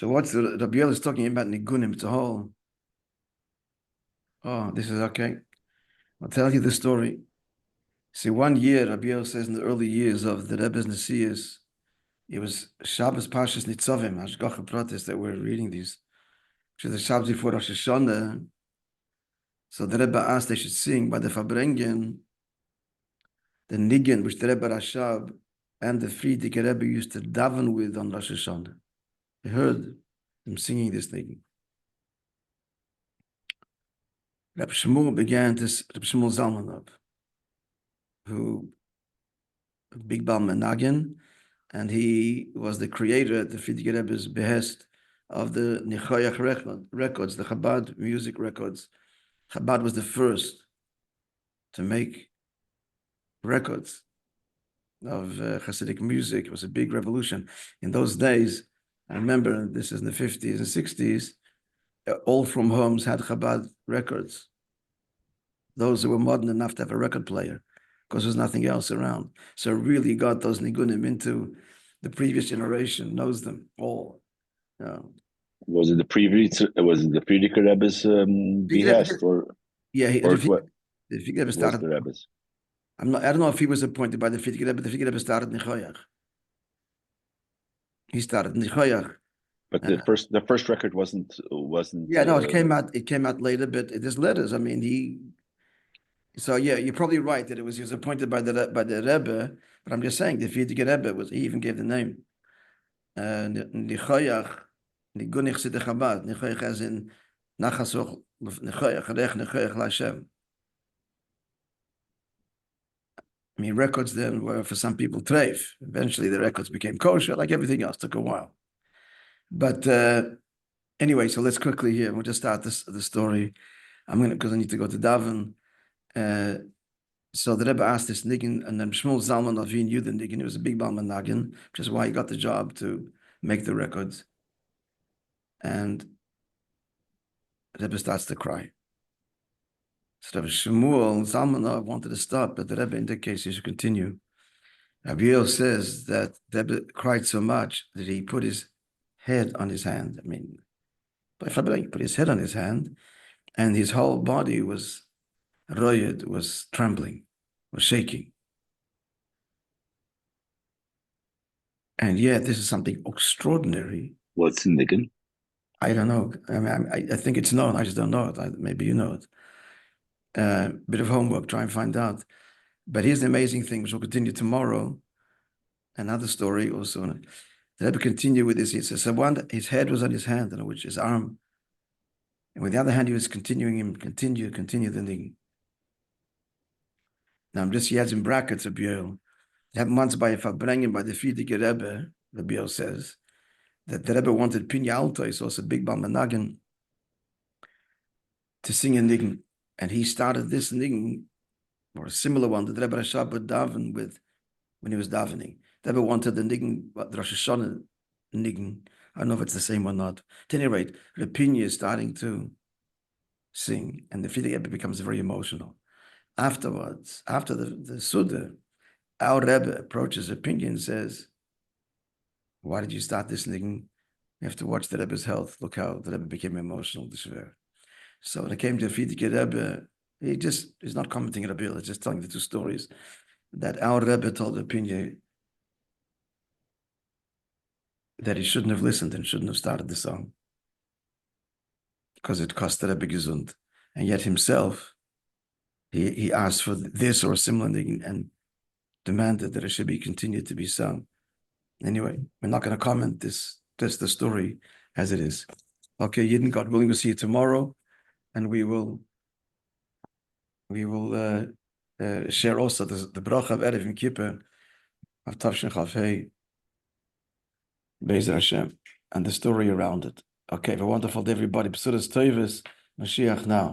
So what's the Rabbi is talking about Nigunim? It's a whole. Oh, this is okay. I'll tell you the story. See, one year, Rabbi says in the early years of the Rebbe's Nesias, it was Shabbos Pashas Nitzavim, Hashgacha Pratis, that we're reading these, which is the Shabbos before Rosh Hashanah. So the Rebbe asked they should sing by the Fabrengen, the Nigen, which the Rebbe Rashab and the Frierdiker Rebbe used to daven with on Rosh Hashanah. I heard them singing this Nigen. Rabbi Shmuel Zalmanov, who big Bal Menagin, and he was the creator at the Frierdiker Rebbe's behest of the Nichoyach records, the Chabad music records. Chabad was the first to make records of Chassidic music. It was a big revolution. In those days, I remember, this is in the 50s and 60s, all from homes had Chabad records. Those who were modern enough to have a record player, because there's nothing else around. So really got those nigunim into the previous generation, knows them all. Was it the Frierdiker Rebbe's behest, or the Rebbe started the Rebbe's? I don't know if he was appointed by the Frierdiker Rebbe. The Frierdiker Rebbe started Nichoyach. He started Nichoyach. But the first record wasn't. Yeah, no, it came out later, but there's letters. I mean, so yeah, you're probably right that he was appointed by the Rebbe, but I'm just saying the Frierdiker Rebbe he even gave the name. Nichoyach, Nigunich Siddur Chabad. Nichoyach as in Nachasoch Nichoyach, Rech Nichoyach LaHashem. I mean, records then were for some people treif. Eventually, the records became kosher, like everything else. Took a while. But anyway, so let's quickly here. We'll just start the story. Because I need to go to Davin. So the Rebbe asked this Niggin, and then Shmuel Zalman Avin Yudin Niggin. He was a big Balman Nagin, which is why he got the job to make the records. And the Rebbe starts to cry. So Rebbe Shmuel Zalmanov wanted to stop, but the Rebbe indicates he should continue. Rabbi says that the Rebbe cried so much that he put his head on his hand. I mean, he put his head on his hand, and his whole body was royed, was trembling, was shaking. And yet, this is something extraordinary. What's Niggin? I don't know. I mean, I think it's known. I just don't know it. Maybe you know it. Bit of homework, try and find out. But here's the amazing thing, which will continue tomorrow. Another story also. The Rebbe continued with this. He says, so his head was on his hand, and which his arm. And with the other hand, he was continuing him, continue the thing. Now, he has in brackets a Biel. It happened once by a Fabrengen, by the Frierdiker Rebbe, the Biel says, that the Rebbe wanted Pinya Alto, he's also big Balmanagan, to sing a niggun. And he started this niggun, or a similar one, that the Rebbe Rashab would daven with when he was davening. The Rebbe wanted the niggun, the Rosh Hashanah niggun. I don't know if it's the same or not. At any rate, Pinya is starting to sing, and the Frierdiker Rebbe becomes very emotional. Afterwards, after the Suda, our Rebbe approaches Pinya and says, why did you start this niggun? You have to watch the Rebbe's health. Look how the Rebbe became emotional this year. So when it came to the Frierdiker Rebbe, he's not commenting on Rabbi, he's just telling the two stories. That our Rebbe told Pinya that he shouldn't have listened and shouldn't have started the song because it cost the Rebbe gesund. And yet himself, he asked for this or a similar thing and demanded that it should be continued to be sung. Anyway, we're not going to comment this, just the story as it is. Okay, Yidden, God willing, we'll see you tomorrow, and we will share also the bracha of Erev and Kippur of Tavshin Chaf Hei Be'ezer Hashem and the story around it. Okay, have a wonderful day, everybody. B'suras Toivus, Mashiach now.